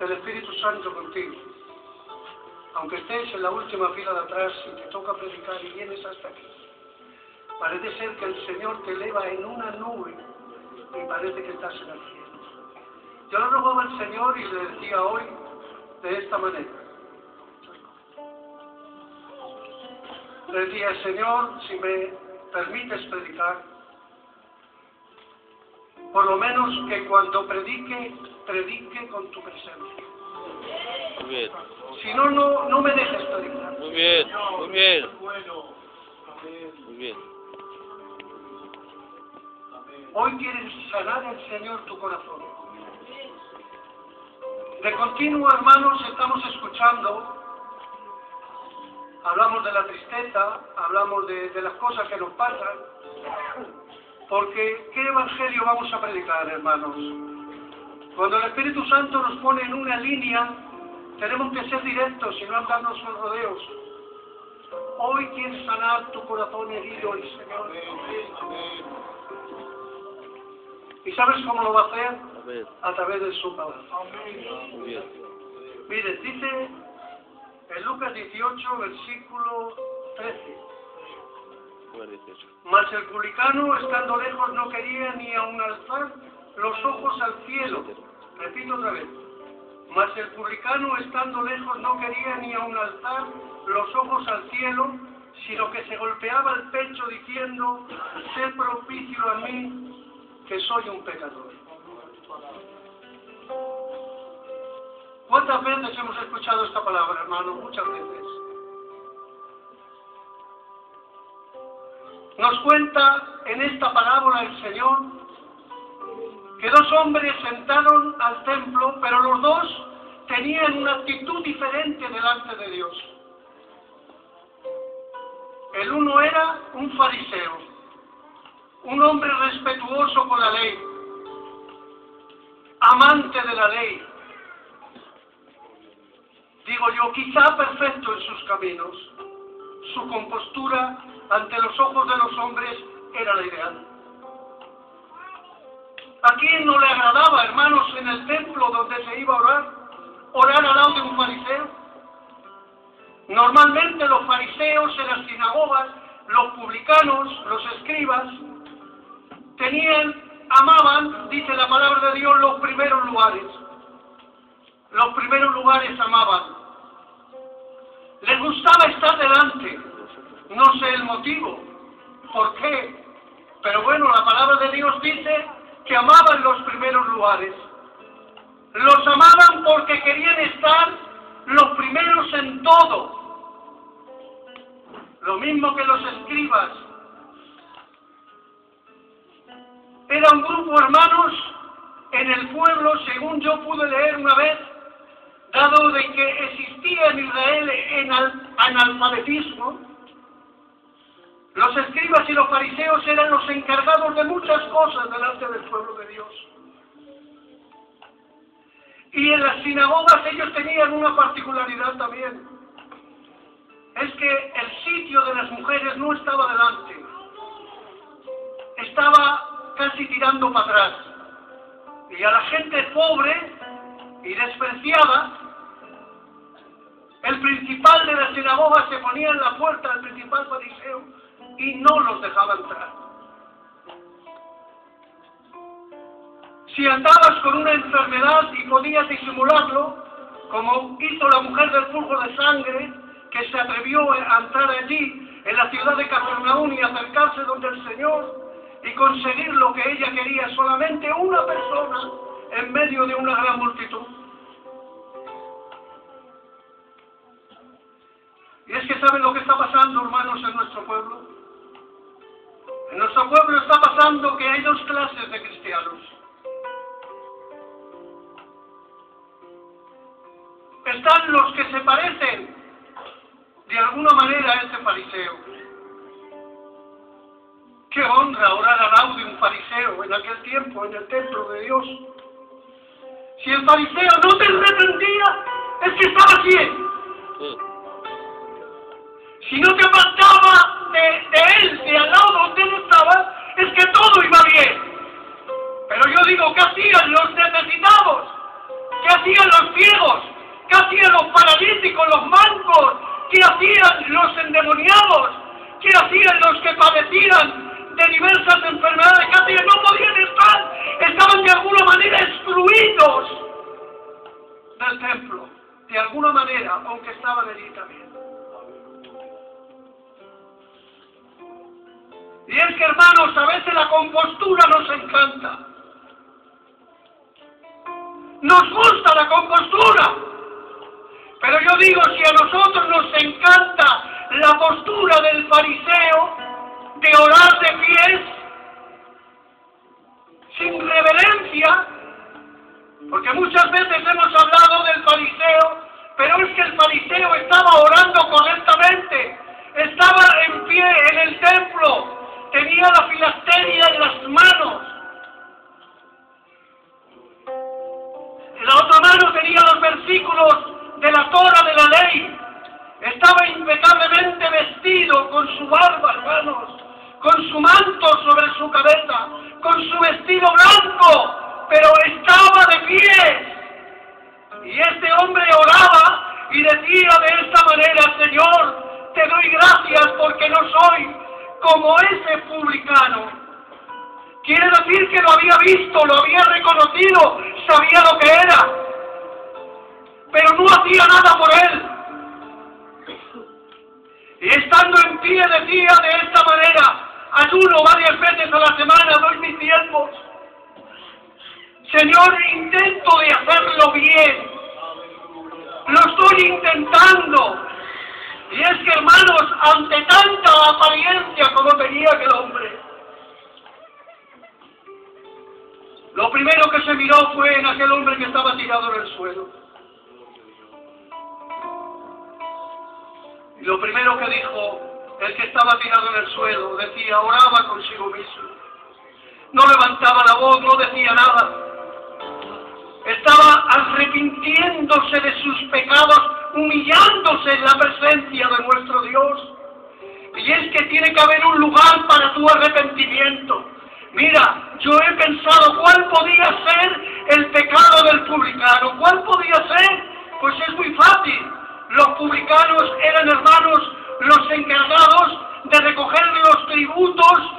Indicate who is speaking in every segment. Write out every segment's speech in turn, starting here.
Speaker 1: del Espíritu Santo contigo. Aunque estés en la última fila de atrás y te toca predicar y vienes hasta aquí, parece ser que el Señor te eleva en una nube y parece que estás en el cielo. Yo le rogaba al Señor y le decía hoy de esta manera. Le decía, Señor, si me permites predicar, por lo menos que cuando predique con tu presencia.
Speaker 2: Muy bien.
Speaker 1: Si no, no me dejes predicar.
Speaker 2: Muy bien, muy bien. Muy bien.
Speaker 1: Hoy quieres sanar el Señor tu corazón. De continuo, hermanos, estamos escuchando, hablamos de la tristeza, hablamos de las cosas que nos pasan, porque ¿qué evangelio vamos a predicar, hermanos? Cuando el Espíritu Santo nos pone en una línea, tenemos que ser directos y no andarnos con rodeos. Hoy quieres sanar tu corazón herido, el Señor. ¿Y sabes cómo lo va a hacer? A través de su palabra.
Speaker 2: Muy bien.
Speaker 1: Mire, dice en Lucas 18, versículo 13. Mas el publicano, estando lejos, no quería ni aun alzar los ojos al cielo. Repito otra vez. Mas el publicano, estando lejos, no quería ni aun alzar los ojos al cielo, sino que se golpeaba el pecho diciendo, sé propicio a mí, que soy un pecador. ¿Cuántas veces hemos escuchado esta palabra, hermano? Muchas veces. Nos cuenta en esta parábola el Señor que dos hombres entraron al templo, pero los dos tenían una actitud diferente delante de Dios. El uno era un fariseo, un hombre respetuoso con la ley, amante de la ley, digo yo, quizá perfecto en sus caminos. Su compostura ante los ojos de los hombres era la ideal. ¿A quién no le agradaba, hermanos, en el templo donde se iba a orar al lado de un fariseo? Normalmente los fariseos en las sinagogas, los publicanos, los escribas, amaban, dice la palabra de Dios, los primeros lugares. Los primeros lugares amaban. Les gustaba estar delante. No sé el motivo. ¿Por qué? Pero bueno, la palabra de Dios dice que amaban los primeros lugares. Los amaban porque querían estar los primeros en todo. Lo mismo que los escribas. Era un grupo, hermanos, en el pueblo, según yo pude leer una vez, dado de que existía en Israel analfabetismo, los escribas y los fariseos eran los encargados de muchas cosas delante del pueblo de Dios. Y en las sinagogas ellos tenían una particularidad también. Es que el sitio de las mujeres no estaba delante. Estaba casi tirando para atrás. Y a la gente pobre y despreciada, el principal de la sinagoga se ponía en la puerta del principal fariseo y no los dejaba entrar. Si andabas con una enfermedad y podías disimularlo, como hizo la mujer del flujo de sangre, que se atrevió a entrar allí, en la ciudad de Capernaum, y acercarse donde el Señor, y conseguir lo que ella quería, solamente una persona en medio de una gran multitud. Y es que ¿saben lo que está pasando, hermanos, en nuestro pueblo? En nuestro pueblo está pasando que hay dos clases de cristianos. Están los que se parecen de alguna manera a ese fariseo. ¡Qué honra orar al lado de un fariseo en aquel tiempo, en el templo de Dios! Si el fariseo no te reprendía, es que estaba bien.
Speaker 2: Sí.
Speaker 1: Si no te apartaba de él, de al lado donde él estaba, es que todo iba bien. Pero yo digo, ¿qué hacían los necesitados? ¿Qué hacían los ciegos? ¿Qué hacían los paralíticos, los mancos? ¿Qué hacían los endemoniados? ¿Qué hacían los que padecían de diversas enfermedades? ¿Qué hacían? No podían estar, estaban de alguna manera excluidos del templo, de alguna manera, aunque estaban allí también. Y es que, hermanos, a veces la compostura nos encanta. Nos gusta la compostura. Pero yo digo, si a nosotros nos encanta la postura del fariseo, de orar de pies, sin reverencia, porque muchas veces hemos hablado del fariseo, pero es que el fariseo estaba orando correctamente, estaba en pie en el templo, tenía la filasteria en las manos, en la otra mano tenía los versículos de la Torah de la ley, estaba impecablemente vestido con su barba, hermanos, con su manto sobre su cabeza, con su vestido blanco, pero estaba de pie. Y este hombre oraba y decía de esta manera: Señor, te doy gracias porque no soy como ese publicano. Quiere decir que lo había visto, lo había reconocido, sabía lo que era, pero no hacía nada por él. Y estando en pie decía de esta manera: ayuno varias veces a la semana, doy mis tiempos. Señor, intento de hacerlo bien, lo estoy intentando. Y es que, hermanos, ante tanta apariencia como tenía aquel hombre, lo primero que se miró fue en aquel hombre que estaba tirado en el suelo. Y lo primero que dijo el que estaba tirado en el suelo, decía, oraba consigo mismo. No levantaba la voz, no decía nada. Estaba arrepintiéndose de sus pecados, humillándose en la presencia de nuestro Dios. Y es que tiene que haber un lugar para tu arrepentimiento. Mira, yo he pensado cuál podía ser el pecado del publicano. ¿Cuál podía ser? Pues es muy fácil. Los publicanos eran, hermanos, los encargados de recoger los tributos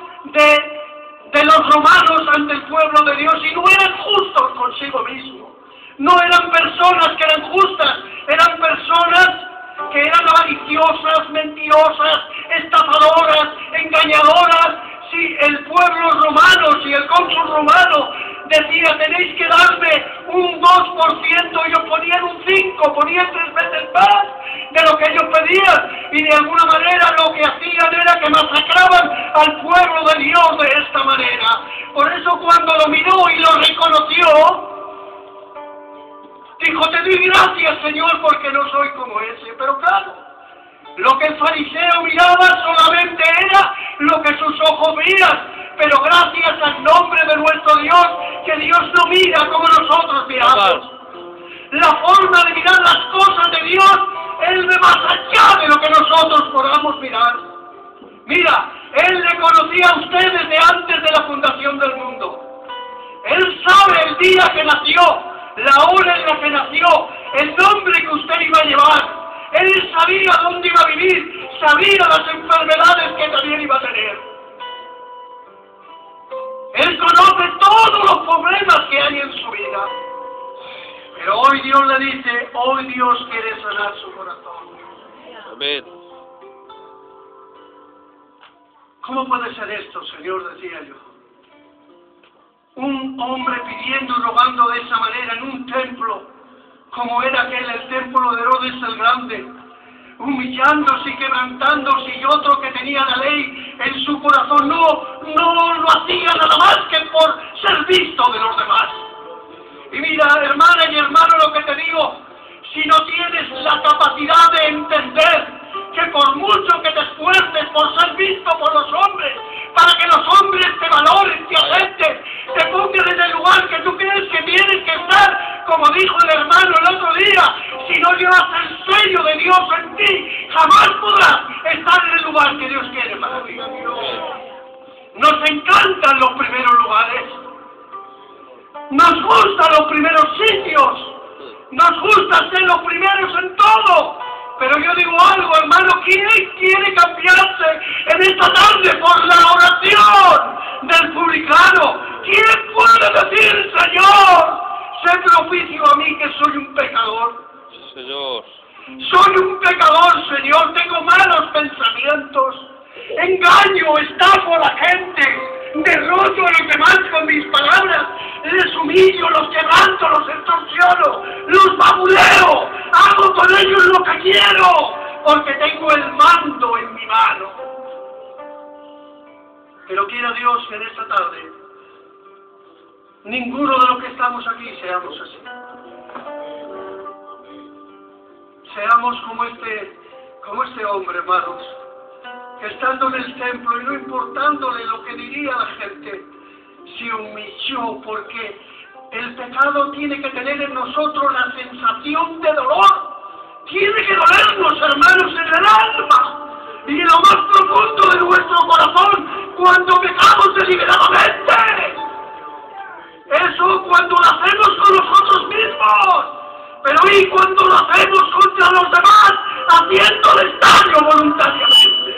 Speaker 1: de los romanos ante el pueblo de Dios, y no eran justos consigo mismos. No eran personas que eran justas, eran personas que eran avariciosas, mentirosas, estafadoras, engañadoras. Si el pueblo romano, si el cónsul romano decía, tenéis que darme un 2%, ellos ponían un 5%, ponían 3 veces más de lo que ellos pedían, y de alguna manera lo que hacían era que masacraban al pueblo de Dios de esta manera. Por eso cuando lo miró y lo reconoció, dijo, te doy gracias, Señor, porque no soy como ese. Pero claro, lo que el fariseo miraba solamente era lo que sus ojos veían. Pero gracias al nombre de nuestro Dios, que Dios no mira como nosotros miramos. La forma de mirar las cosas de Dios, Él ve más allá de lo que nosotros podamos mirar. Mira, Él le conocía a usted desde antes de la fundación del mundo. Él sabe el día que nació, la hora en la que nació, el nombre que usted iba a llevar. Él sabía dónde iba a vivir, sabía las enfermedades que también iba a tener. Él conoce todos los problemas que hay en su vida. Pero hoy Dios le dice, hoy Dios quiere sanar su corazón.
Speaker 2: Amén.
Speaker 1: ¿Cómo puede ser esto, Señor? Decía yo. Un hombre pidiendo y rogando de esa manera en un templo, como era aquel, el templo de Herodes el Grande, humillándose y quebrantándose, y otro que tenía la ley en su corazón no lo hacía nada más que por ser visto de los demás. Y mira, hermana y hermano, lo que te digo, si no tienes la capacidad de entender que por mucho que te esfuerces por ser visto por los hombres, para que los hombres te valoren, te acepten, te pongan en el lugar que tú crees que tienes que estar, como dijo el hermano el otro día, si no llevas el sello de Dios en ti, jamás podrás estar en el lugar que Dios quiere para ti. Nos encantan los primeros lugares, nos gustan los primeros sitios, Nos gusta ser los primeros en todo. Pero yo digo algo, hermano, ¿quién quiere cambiarse en esta tarde por la oración del publicano? ¿Quién puede decir, Señor, sé propicio a mí que soy un pecador?
Speaker 2: Señor.
Speaker 1: Soy un pecador, Señor, tengo malos pensamientos, engaño, estafo a la gente, derroto a los demás con mis palabras, les humillo, los quebranto, los extorsiono, los babuleo, hago con ellos lo que quiero, porque tengo el mando en mi mano. Pero quiera Dios que en esta tarde ninguno de los que estamos aquí seamos así. Seamos como este hombre, hermanos, que estando en el templo y no importándole lo que diría la gente, se humilló, porque el pecado tiene que tener en nosotros la sensación de dolor. Tiene que dolernos, hermanos, en el alma y en lo más profundo de nuestro corazón cuando pecamos deliberadamente. Eso cuando lo hacemos con nosotros mismos. Pero ¿y cuando lo hacemos contra los demás, haciéndoles daño voluntariamente?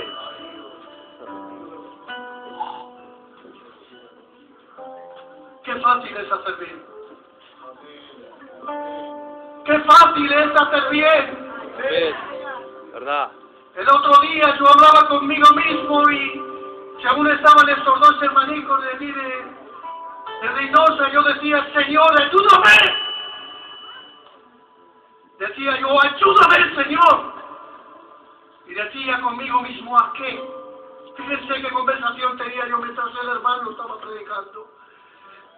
Speaker 1: Qué fácil es hacer bien. Qué fácil es hacer bien.
Speaker 2: ¿Verdad?
Speaker 1: El otro día yo hablaba conmigo mismo y según estaban estos dos hermanicos de mí de Reynosa, yo decía, Señor, ayúdame. Decía yo, ayúdame, Señor. Y decía conmigo mismo, ¿a qué? Fíjense qué conversación tenía yo mientras el hermano estaba predicando.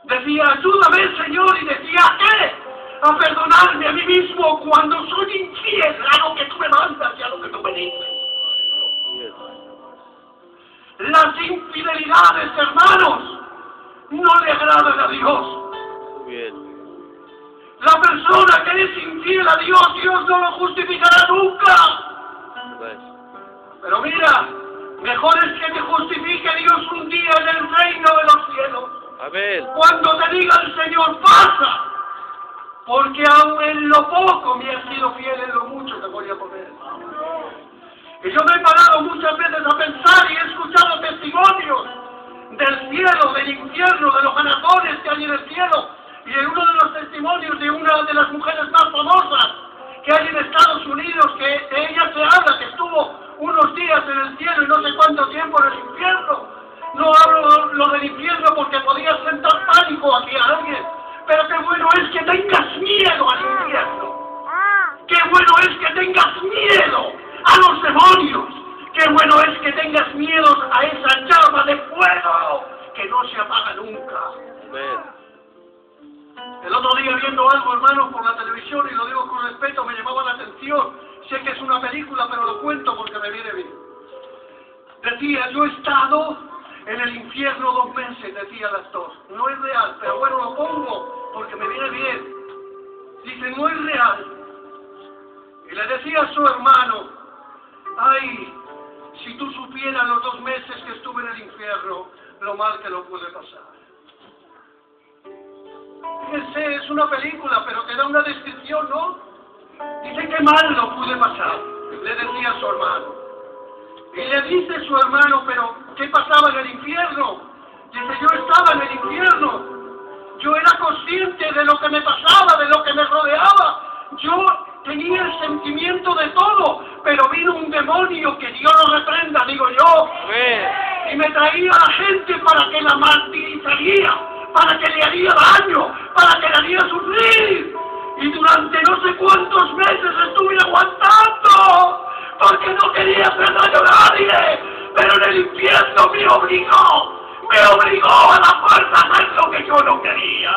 Speaker 1: Decía, ayúdame, Señor, y decía, ¿a qué? A perdonarme a mí mismo cuando soy infiel a lo que tú me mandas y a lo que tú me dices. Las infidelidades, hermanos, no le agradan a Dios.
Speaker 2: Bien.
Speaker 1: La persona que es infiel a Dios, Dios no lo justificará nunca. Pero mira, mejor es que te justifique Dios un día en el reino de los cielos.
Speaker 2: Amén.
Speaker 1: Cuando te diga el Señor, pasa, porque aun en lo poco me has sido fiel, en lo mucho te voy a poner. Y yo me he parado muchas veces a pensar y he escuchado testimonios del cielo, del infierno, de los ganadores que hay en el cielo. Y en uno de los testimonios de una de las mujeres más famosas que hay en Estados Unidos, que de ella se habla, que estuvo unos días en el cielo y no sé cuánto tiempo en el infierno. No hablo lo del infierno porque podía sentar pánico aquí a alguien, pero qué bueno es que tengas miedo al infierno. Qué bueno es que tengas miedo a los demonios. Qué bueno es que tengas miedo a esa llama de fuego que no se apaga nunca.
Speaker 2: Amén.
Speaker 1: El otro día viendo algo, hermanos, por la televisión, y lo digo con respeto, me llamaba la atención. Sé que es una película, pero lo cuento porque me viene bien. Decía, yo he estado en el infierno 2 meses, decía el actor. No es real, pero bueno, lo pongo porque me viene bien. Dice, no es real. Y le decía a su hermano, ay, si tú supieras los 2 meses que estuve en el infierno, lo mal que lo puede pasar. Fíjense, es una película, pero te da una descripción, ¿no? Dice que mal lo pude pasar, le decía a su hermano. Y le dice su hermano, pero ¿qué pasaba en el infierno? Dice, yo estaba en el infierno. Yo era consciente de lo que me pasaba, de lo que me rodeaba. Yo tenía el sentimiento de todo, pero vino un demonio, que Dios lo reprenda, digo yo. Y me traía a la gente para que la martirizaría, para que le haría daño, para que le haría sufrir. Y durante no sé cuántos meses estuve aguantando, porque no quería hacer daño a nadie, pero en el infierno me obligó a la fuerza a hacer lo que yo no quería.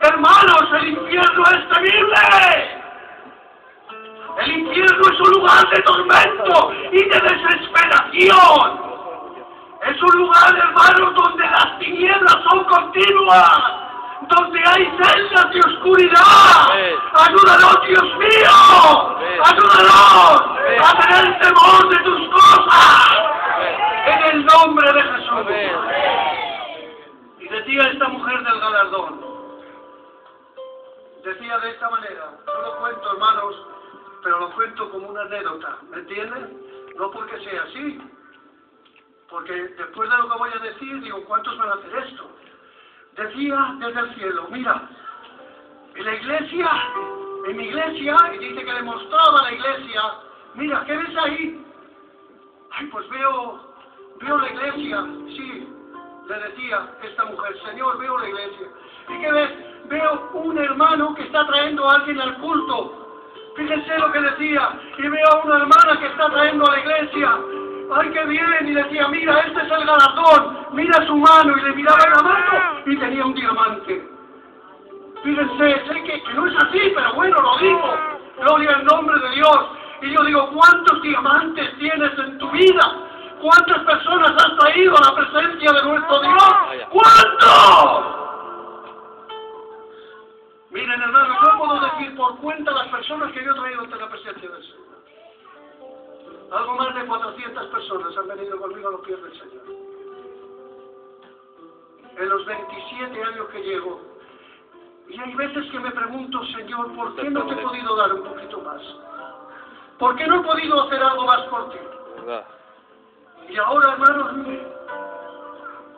Speaker 1: Hermanos, el infierno es temible. El infierno es un lugar de tormento y de desesperación. Es un lugar, hermanos, donde las tinieblas son continuas, donde hay celdas de oscuridad. Ayúdanos, Dios mío, ayúdanos a tener temor de tus cosas, en el nombre de Jesús. Y decía esta mujer del galardón, decía de esta manera, no lo cuento, hermanos, pero lo cuento como una anécdota, ¿me entienden? No porque sea así, porque después de lo que voy a decir, digo, ¿cuántos van a hacer esto? Decía desde el cielo, mira, en la iglesia, en mi iglesia, y dice que le mostraba a la iglesia, mira, ¿qué ves ahí? Ay, pues veo la iglesia, sí, le decía esta mujer, Señor, veo la iglesia. ¿Y qué ves? Veo un hermano que está trayendo a alguien al culto. Fíjense lo que decía, y veo a una hermana que está trayendo a la iglesia. ¡Ay, qué bien! Y decía, mira, este es el galardón, mira su mano, y le miraba la mano, y tenía un diamante. Fíjense, sé que no es así, pero bueno, lo digo. Gloria al nombre de Dios. Y yo digo, ¿cuántos diamantes tienes en tu vida? ¿Cuántas personas has traído a la presencia de nuestro Dios? ¿Cuántos? Miren, hermanos, yo puedo decir por cuenta las personas que yo he traído ante la presencia del Señor. Algo más de 400 personas han venido conmigo a los pies del Señor. En los 27 años que llevo. Y hay veces que me pregunto, Señor, ¿por qué no te he podido dar un poquito más? ¿Por qué no he podido hacer algo más por ti? Y ahora, hermanos,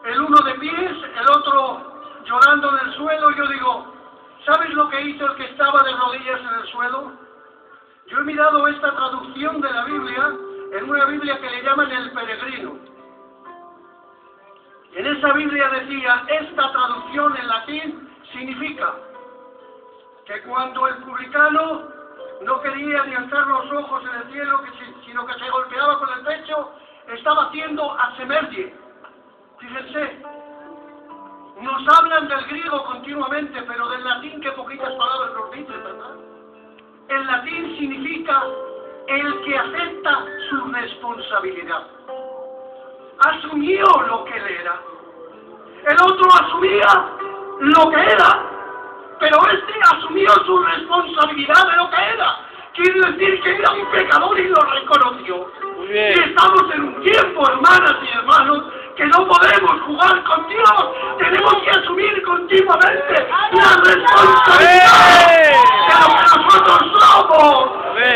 Speaker 1: el uno de pies, el otro llorando en el suelo, yo digo, ¿sabes lo que hizo el que estaba de rodillas en el suelo? Yo he mirado esta traducción de la Biblia, en una Biblia que le llaman el peregrino. Y en esa Biblia decía, esta traducción en latín significa que cuando el publicano no quería ni alzar los ojos en el cielo, sino que se golpeaba con el pecho, estaba haciendo asemergie. Fíjense, nos hablan del griego continuamente, pero del latín que poquitas palabras nos dicen, ¿verdad? El latín significa el que acepta su responsabilidad. Asumió lo que él era. El otro asumía lo que era, pero este asumió su responsabilidad de lo que era. Quiere decir que era un pecador y lo reconoció. Y estamos en un tiempo, hermanas y hermanos, que no podemos jugar con Dios. Tenemos que asumir continuamente la responsabilidad de lo que nosotros somos.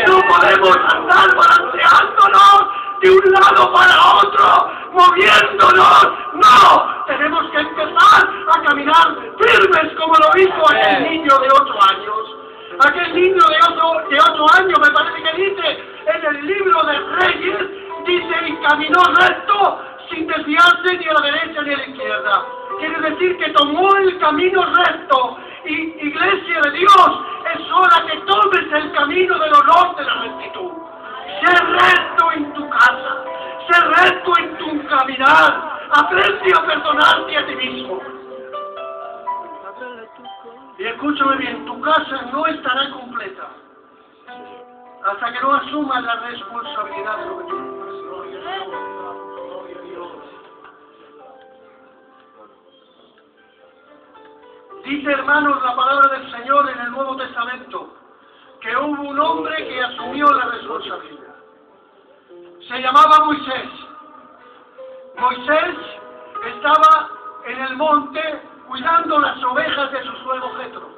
Speaker 1: No podemos andar balanceándonos de un lado para otro, moviéndonos. No, tenemos que empezar a caminar firmes como lo hizo aquel niño de 8 años. Aquel niño de 8 años, me parece que dice en el libro de Reyes, dice, y caminó recto sin desviarse ni a la derecha ni a la izquierda. Quiere decir que tomó el camino recto. Y iglesia de Dios, es hora que tomes el camino del honor de la rectitud. Sé recto en tu casa, sé recto en tu caminar, aprende a perdonarte a ti mismo. Y escúchame bien, tu casa no estará completa hasta que no asumas la responsabilidad de lo que tú haces. Dice, hermanos, la palabra del Señor en el Nuevo Testamento, que hubo un hombre que asumió la responsabilidad. Se llamaba Moisés. Moisés estaba en el monte cuidando las ovejas de su suegro Jetro.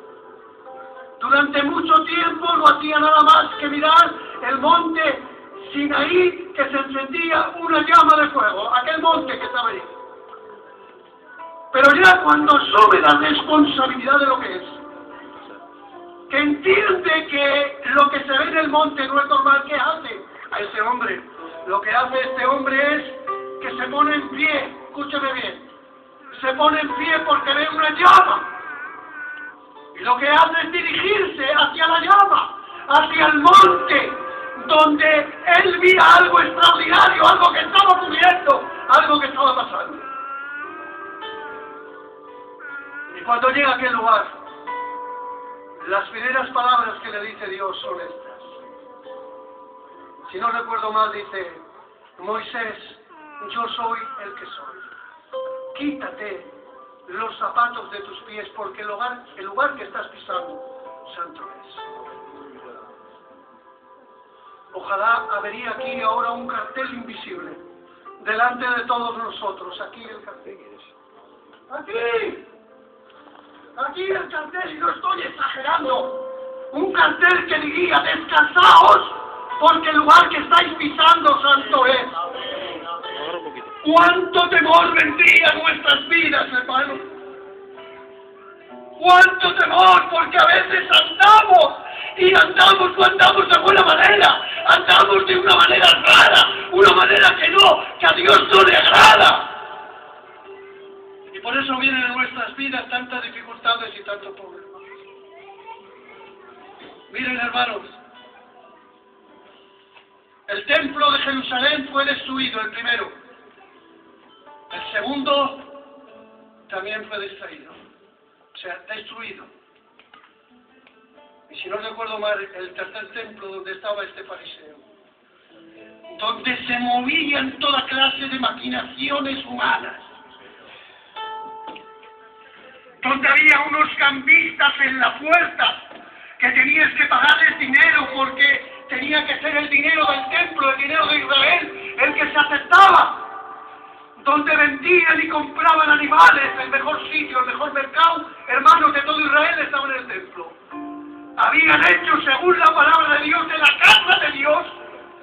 Speaker 1: Durante mucho tiempo no hacía nada más que mirar el monte Sinaí, que se encendía una llama de fuego, aquel monte que estaba allí. Pero ya cuando asume la responsabilidad de lo que es, que entiende que lo que se ve en el monte no es normal, ¿qué hace a ese hombre? Lo que hace este hombre es que se pone en pie, escúcheme bien, se pone en pie porque ve una llama. Y lo que hace es dirigirse hacia la llama, hacia el monte, donde él veía algo extraordinario, algo que estaba ocurriendo, algo que estaba pasando. Y cuando llega a aquel lugar, las primeras palabras que le dice Dios son estas. Si no recuerdo mal, dice, Moisés, yo soy el que soy. Quítate los zapatos de tus pies, porque el lugar que estás pisando, santo es. Ojalá habría aquí ahora un cartel invisible, delante de todos nosotros. Aquí el cartel. ¡Aquí! Aquí el cartel, y no estoy exagerando, un cartel que diría: descansaos, porque el lugar que estáis pisando santo es. ¿Cuánto temor vendría a nuestras vidas, hermanos? ¡Cuánto temor! Porque a veces andamos, y andamos, no andamos de buena manera, andamos de una manera rara, una manera que a Dios no le agrada. Y por eso vienen en nuestras vidas tantas dificultades y tantos problemas. Miren, hermanos, el templo de Jerusalén fue destruido, el primero. El segundo también fue destruido. Y si no recuerdo mal, el tercer templo donde estaba este fariseo, donde se movían toda clase de maquinaciones humanas, donde había unos cambistas en la puerta que tenías que pagarles dinero porque tenía que ser el dinero del templo, el dinero de Israel, el que se aceptaba, donde vendían y compraban animales, el mejor sitio, el mejor mercado, hermanos de todo Israel estaban en el templo. Habían hecho, según la palabra de Dios, de la casa de Dios,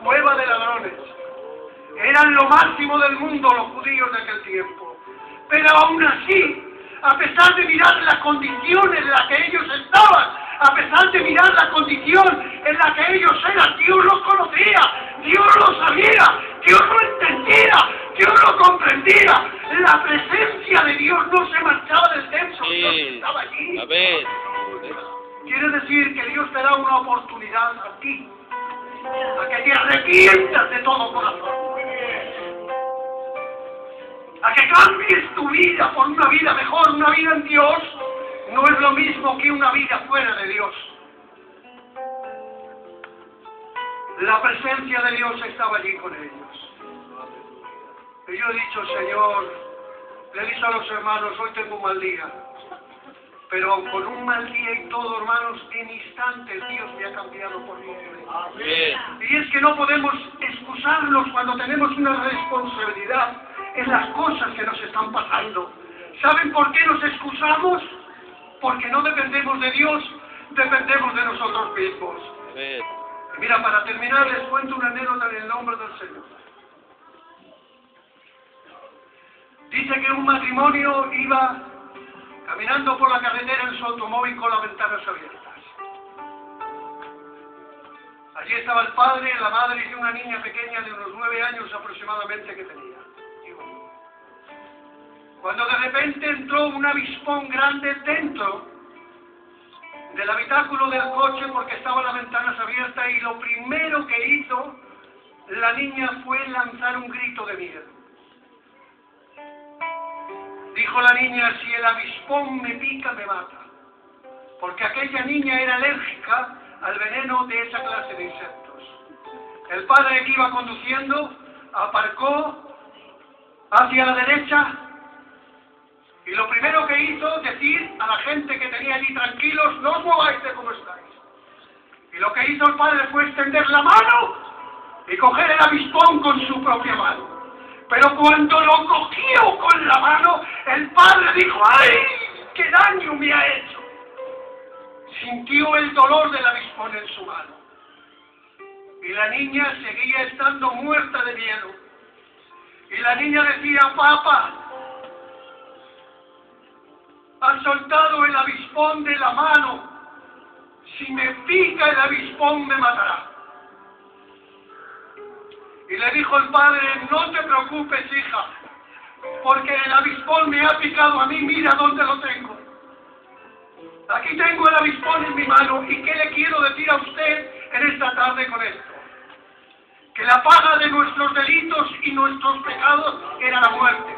Speaker 1: cueva de ladrones. Eran lo máximo del mundo los judíos de aquel tiempo. Pero aún así, a pesar de mirar la condición en la que ellos estaban, a pesar de mirar la condición en la que ellos eran, Dios los conocía, Dios los sabía, Dios lo entendía, Dios lo comprendía. La presencia de Dios no se marchaba del templo,
Speaker 2: Sí.
Speaker 1: Dios estaba allí.
Speaker 2: A ver.
Speaker 1: Quiere decir que Dios te da una oportunidad a ti, a que te arrepientas de todo corazón, a que cambies tu vida por una vida mejor. Una vida en Dios no es lo mismo que una vida fuera de Dios. La presencia de Dios estaba allí con ellos. Y yo he dicho: Señor, le he dicho a los hermanos, hoy tengo un mal día. Pero con un mal día y todo, hermanos, en instantes Dios me ha cambiado por completo. Y es que no podemos excusarnos cuando tenemos una responsabilidad en las cosas que nos están pasando. ¿Saben por qué nos excusamos? Porque no dependemos de Dios, dependemos de nosotros mismos. Y mira, para terminar les cuento una anécdota en el nombre del Señor. Dice que un matrimonio iba caminando por la carretera en su automóvil con las ventanas abiertas. Allí estaba el padre, la madre y una niña pequeña de unos 9 años aproximadamente que tenía. Cuando de repente entró un avispón grande dentro del habitáculo del coche, porque estaban las ventanas abiertas, y lo primero que hizo la niña fue lanzar un grito de miedo. Dijo la niña: si el avispón me pica, me mata. Porque aquella niña era alérgica al veneno de esa clase de insectos. El padre que iba conduciendo aparcó hacia la derecha y lo primero que hizo, decir a la gente que tenía allí: tranquilos, no os mováis de como estáis. Y lo que hizo el padre fue extender la mano y coger el avispón con su propia mano. Pero cuando lo cogió con la mano, el padre dijo: ¡ay, qué daño me ha hecho! Sintió el dolor del avispón en su mano. Y la niña seguía estando muerta de miedo. Y la niña decía: papá, has soltado el avispón de la mano. Si me pica el avispón, me matará. Y le dijo el padre: no te preocupes, hija, porque el avispón me ha picado a mí, mira dónde lo tengo. Aquí tengo el avispón en mi mano. ¿Y qué le quiero decir a usted en esta tarde con esto? Que la paga de nuestros delitos y nuestros pecados era la muerte.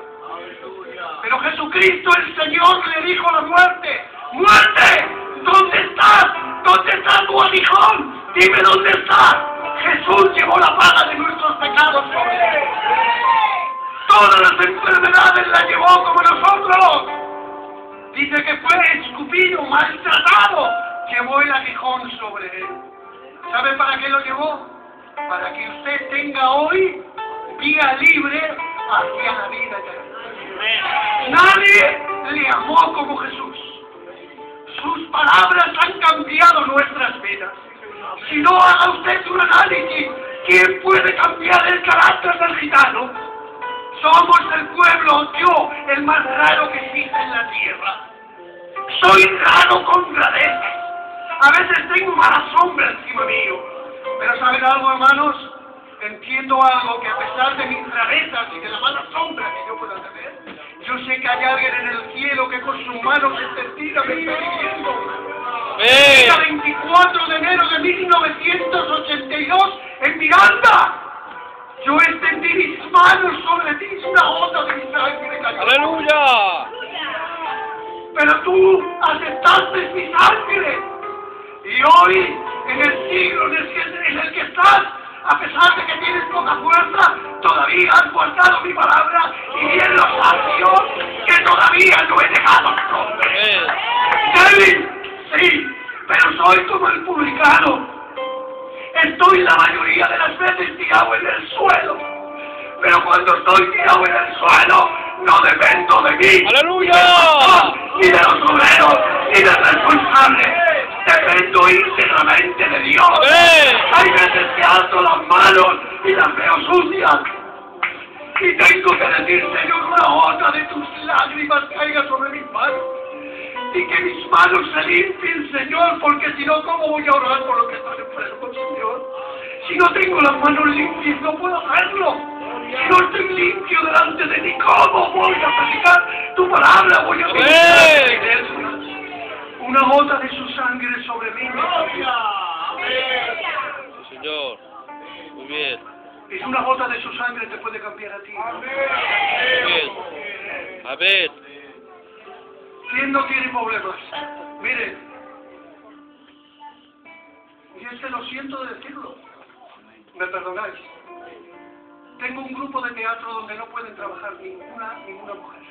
Speaker 1: Pero Jesucristo el Señor le dijo a la muerte: ¡muerte! ¿Dónde estás? ¿Dónde está tu aguijón? Dime dónde estás. Jesús llevó la paga de nuestros pecados sobre él. Todas las enfermedades las llevó como nosotros. Dice que fue escupido, maltratado. Llevó el aguijón sobre él. ¿Sabe para qué lo llevó? Para que usted tenga hoy vía libre hacia la vida eterna. Nadie le amó como Jesús. Sus palabras han cambiado nuestras vidas. Si no, haga usted un análisis. ¿Quién puede cambiar el carácter del gitano? Somos el pueblo, yo, el más raro que existe en la tierra. Soy raro con rarezas. A veces tengo mala sombra encima mío. Pero ¿saben algo, hermanos? Entiendo algo, que a pesar de mis rarezas y de la mala sombra que yo pueda tener, yo sé que hay alguien en el cielo que con sus manos extendidas me está viviendo. El 24 de enero de 1982, en Miranda, yo extendí mis manos sobre ti, una gota de mi sangre cayó.
Speaker 2: ¡Aleluya!
Speaker 1: Pero tú aceptaste mi sangre. Y hoy, en el siglo en el que estás, a pesar de que tienes poca fuerza, todavía has guardado mi palabra, y bien lo sabe Dios, que todavía no he dejado tu nombre. Débil, sí, pero soy como el publicano. Estoy la mayoría de las veces tirado en el suelo, pero cuando estoy tirado en el suelo, no dependo de mí,
Speaker 2: ¡Aleluya!
Speaker 1: Ni de los obreros, ni del responsable. Dependo íntegramente de Dios. Hay veces que alzo las manos y las veo sucias. Y tengo que decir, Señor, una gota de tus lágrimas caiga sobre mis manos. Y que mis manos se limpien, Señor, porque si no, ¿cómo voy a orar por los que están enfermos, Señor? Si no tengo las manos limpias, no puedo hacerlo. Si no estoy limpio delante de ti, ¿cómo voy a predicar tu palabra? Voy a predicar una gota de su sangre sobre mí.
Speaker 2: Sí, Señor. Muy bien.
Speaker 1: Y una gota de su sangre te puede cambiar a ti.
Speaker 2: Muy bien. A ver.
Speaker 1: ¿Quién no tiene problemas? Miren. Y es que lo siento de decirlo. ¿Me perdonáis? Tengo un grupo de teatro donde no pueden trabajar ninguna mujer.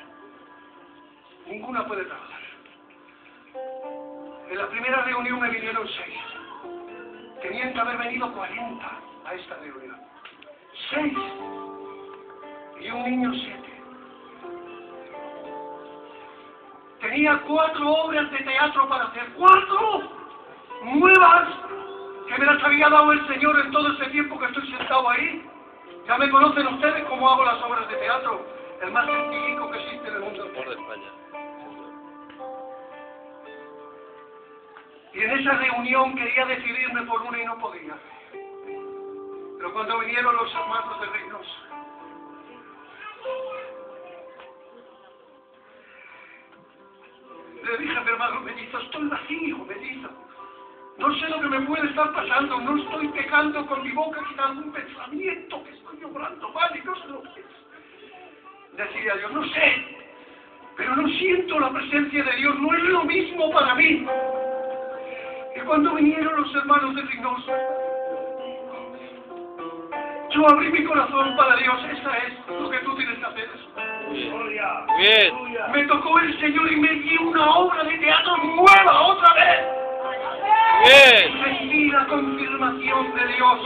Speaker 1: Ninguna puede trabajar. En la primera reunión me vinieron 6. Tenían que haber venido 40 a esta reunión. 6. Y un niño 7. Tenía 4 obras de teatro para hacer. 4 nuevas que me las había dado el Señor en todo ese tiempo que estoy sentado ahí. Ya me conocen ustedes cómo hago las obras de teatro. El más sencillico que existe en el mundo.
Speaker 2: Por de España.
Speaker 1: Y en esa reunión quería decidirme por una y no podía. Pero cuando vinieron los hermanos de Reynosa, le dije a mi hermano Mellizo, estoy vacío, Mellizo. No sé lo que me puede estar pasando, no estoy pecando con mi boca, quizá algún pensamiento que estoy obrando mal y no sé lo que es. Decía yo, no sé, pero no siento la presencia de Dios, no es lo mismo para mí. Y cuando vinieron los hermanos de Reynosa, yo abrí mi corazón para Dios. Esa es lo que tú tienes que hacer.
Speaker 2: Bien.
Speaker 1: Me tocó el Señor y me dio una obra de teatro nueva otra vez.
Speaker 2: Bien.
Speaker 1: Recibí la confirmación de Dios.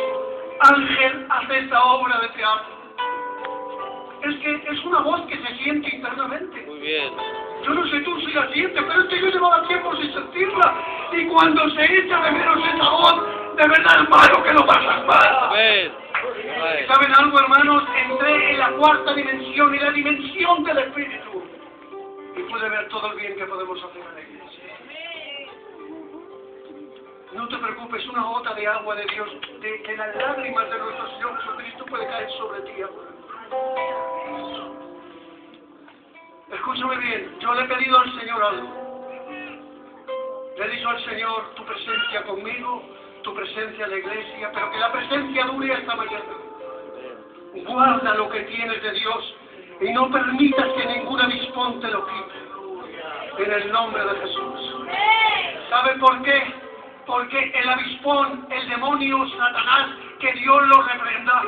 Speaker 1: Ángel, hace esta obra de teatro. Es que es una voz que se siente internamente.
Speaker 2: Muy bien.
Speaker 1: Yo no sé tú si la sientes, pero es que yo llevaba tiempo sin sentirla. Y cuando se echa de menos esa voz, de verdad, hermano, que lo pasas mal.
Speaker 2: A ver.
Speaker 1: ¿Saben algo, hermanos? Entré en la 4ª dimensión y la dimensión del Espíritu. Y pude ver todo el bien que podemos hacer en la iglesia. No te preocupes, una gota de agua de Dios, de las lágrimas de nuestro Señor Jesucristo puede caer sobre ti ahora. Escúchame bien, yo le he pedido al Señor algo. Le he dicho al Señor tu presencia conmigo, tu presencia en la iglesia, pero que la presencia dure hasta mañana. Guarda lo que tienes de Dios y no permitas que ningún avispón te lo quite. En el nombre de Jesús. ¿Sabe por qué? Porque el avispón, el demonio, Satanás, que Dios lo reprenda,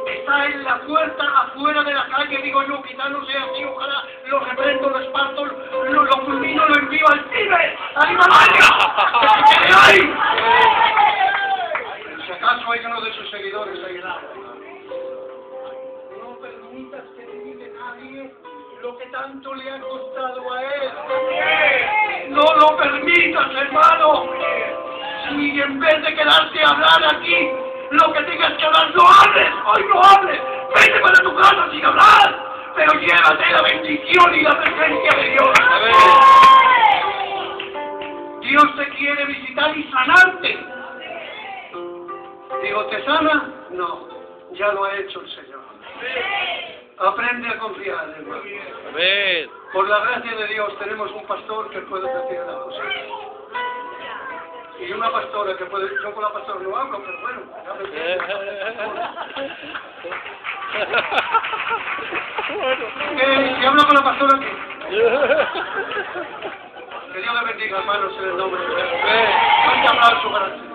Speaker 1: está en la puerta afuera de la calle. Digo yo, quizás no sea así, ojalá lo reprendo, lo esparto, lo fulmino, lo envío al Tíbet, al Himalaya, que se ahí. Si acaso hay uno de sus seguidores ahí al lado. No permitas que te diga nadie lo que tanto le ha costado a él. No lo cosas, hermano. Si en vez de quedarte a hablar aquí, lo que tengas que hablar, no hables, hoy no hables. Vete para tu casa sin hablar, pero llévate la bendición y la presencia de Dios. Dios te quiere visitar y sanarte. Digo, ¿te sana? No, ya lo ha hecho el Señor. Aprende a confiar, hermano.
Speaker 2: Amén.
Speaker 1: Por la gracia de Dios tenemos un pastor que puede decir la cosa. Y una pastora que puede... Yo con la pastora no hablo, pero bueno, ya me entiendo. Si hablo con la pastora, ¿qué? Que Dios le bendiga, hermanos, en el nombre de Dios. Un aplauso para el Señor.